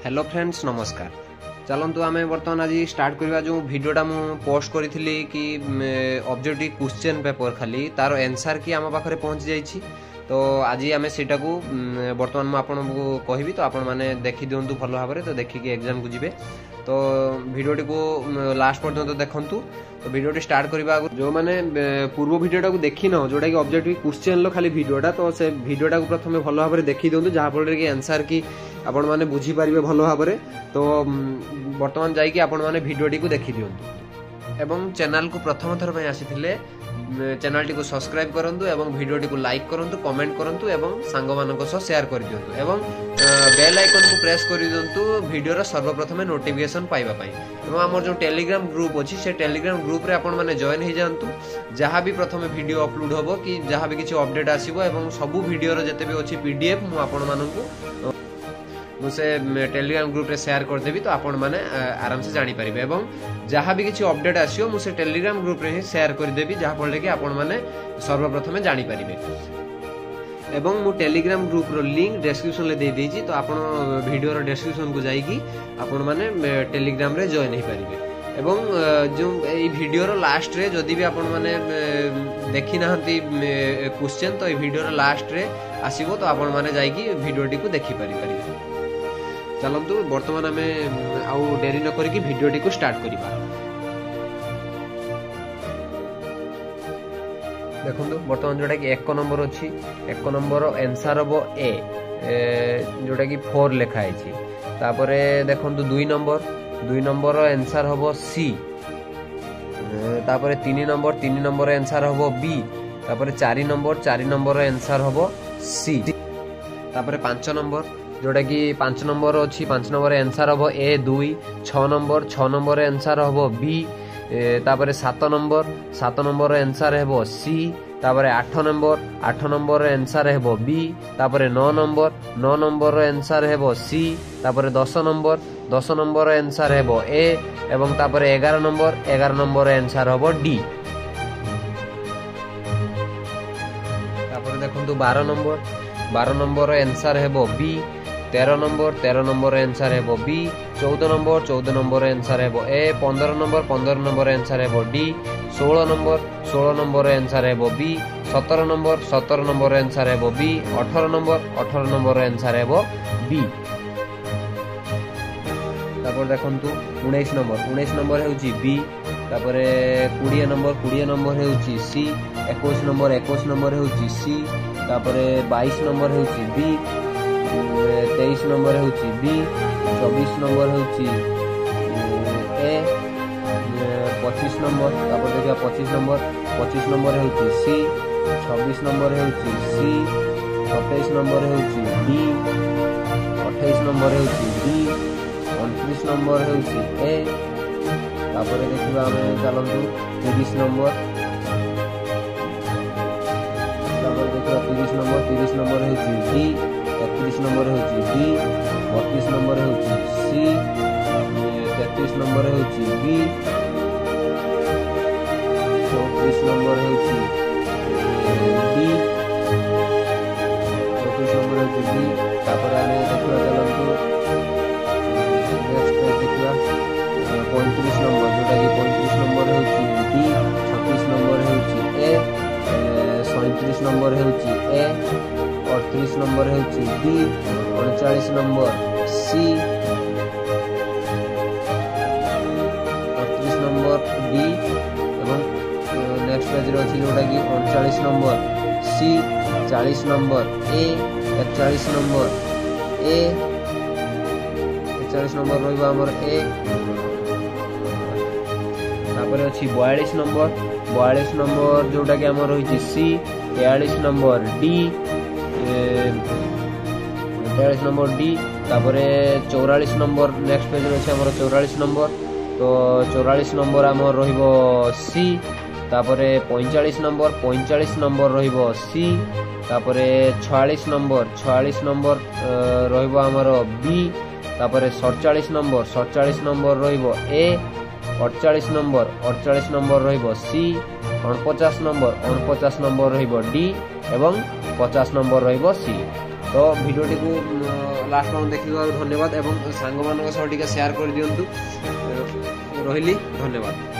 Hello friends नमस्कार। चलतु आम बर्तमान आज स्टार्ट करवा जो वीडियोटा मु पोस्ट करी कि ऑब्जेक्टिव क्वेश्चन पेपर खाली तार आंसर कि आम पाखे पहुँची जाइए। तो आज आम से बर्तमान मुझे कहबी तो आपण मैंने देखी दिंतु भल भाव तो देखिए एग्जाम को जी। तो वीडियोटी को लास्ट पर्यंत देखूँ। तो वीडियोटी स्टार्ट करने आगे जो मैंने पूर्व वीडियोटा को देखी न जोटा कि ऑब्जेक्टिव क्वेश्चन खाली वीडियोटा तो से वीडियोटा को प्रथम भल भाव देखी दिंतु जहाँफल कि आंसर कि आपण मैंने बुझीपारे भल भाव। तो बर्तमान जाइए आपण मैंने वीडियोटी को देखी दिंतु एवं चैनल को प्रथम थर पर आसी चैनल टी को सब्सक्राइब करंतु एवं वीडियोटी को लाइक करंतु कमेंट करंतु एवं सांग मानक सह शेयर कर दियंतु एवं बेल आइकन को प्रेस कर दियंतु वीडियो सर्वप्रथम नोटिफिकेशन पाइबा पई। एवं हमर जो टेलीग्राम ग्रुप अछि से टेलीग्राम ग्रुप रे आपण माने जॉइन हो जांतु। जहाँ भी प्रथम वीडियो अपलोड होबो कि जहाँ भी किछि अपडेट आसीबो एवं सबु वीडियो रो जते भी अछि पीडीएफ मु आपण मानकु मुझे टेलीग्राम ग्रुप रे शेयर करदेवी तो आपण मैंने आराम से जानी पारिबे एवं जहाँ भी किसी अपडेट आसियो मुझे टेलीग्राम ग्रुप रे ही शेयर करदेवी जहाँ फल कि आपण मैंने सर्वप्रथम जानी पारिबे। एवं मु टेलीग्राम ग्रुप रो लिंक डिस्क्रिप्शन ले दे देछि तो आपण वीडियो रो डिस्क्रिप्शन को जाइकी आपण मैंने टेलीग्राम रे जॉइन हो पारिबे। एवं जो ये वीडियो रो लास्ट रे जदि भी आपण मैंने देखी नाहंती क्वेश्चन तो ये वीडियो रो लास्ट रे आसीबो तो आपण मैंने जाइकी वीडियोटी को देखि पारिबे। चलतु बर्तमान आम आउ डेरी न करी वीडियोटी को स्टार्ट करिबा। देखो बर्तमान जोटा कि 1 नंबर अच्छी 1 नंबर आंसर हम ए जोटा कि 4 लिखाई। तापरे देखो 2 नंबर आंसर हम सी। तापरे 3 नंबर आंसर हम बी। तापरे 4 नंबर आंसर हम सी। तापरे 5 नंबर जोटा कि 5 नंबर अच्छी 5 नंबर आंसर हम ए 2। 6 नंबर आंसर हम बी। तापरे 7 नंबर आंसर हम सी। तापरे 8 नंबर आंसर हम बी। तापरे 9 नंबर आंसर हम सी। तापरे 10 नंबर आंसर हम ए एवं तापरे 11 नंबर आंसर हम डी। तापरे देखंतु 12 नंबर आंसर हम बी। 13 नंबर आंसर है बी। 14 नंबर आंसर है ए। 15 नंबर आंसर है डी। 16 नंबर आंसर है बी। 17 नंबर आंसर है बी। 18 नंबर आंसर है बी। तापर देखंतु 19 नंबर है बी। तापरे 20 नंबर है सी। 21 नंबर है सी। तापरे 22 नंबर है बी। 23 नंबर है बी। 24 नंबर है ए। 25 नंबर तापर देखिए 25 नंबर है सी। 26 नंबर है सी। 27 नंबर है बी। 28 नंबर है बी। 29 नंबर है ए। तापर देखिए आम चलतु 30 नंबर। तापर देखिए 30 नंबर है डी। 31 नंबर है बी। 32 नंबर है सी। 33 नंबर है बी। 34 नंबर है बी। 34 नंबर है बी। तापर आम देखा चलतु नेक्स्ट देखा 35 नंबर जोटा कि 35 नंबर है डी। 36 नंबर है ए। 37 नंबर है ए। 38 नंबर है D. 39 number C. 38 number D एवं नेक्स्ट पेज रे अछि जोटा कि 39 number C. 40 number A. 41 number A. 41 number रहइबो हमर ए। तापर अछि 42 नंबर जोटा कि हमर होइछि C. 43 number D. 43 number D. तापरे 44 नंबर नेक्स्ट पेज अच्छे आम 44 नंबर तो 44 नंबर आम रहिबो सी। तापरे 45 नंबर रहिबो सी। तापरे 46 नंबर रहिबो आमर बी। तापरे 47 नंबर रहिबो ए। 48 नंबर रहिबो सी। 49 नंबर रहिबो डी एवं 50 नंबर रहिबो सी। तो वीडियोटी को लास्ट पॉइंट देखिबार धन्यवाद एवं सांग मान सह टिके शेयर कर दियंतु रहिली धन्यवाद।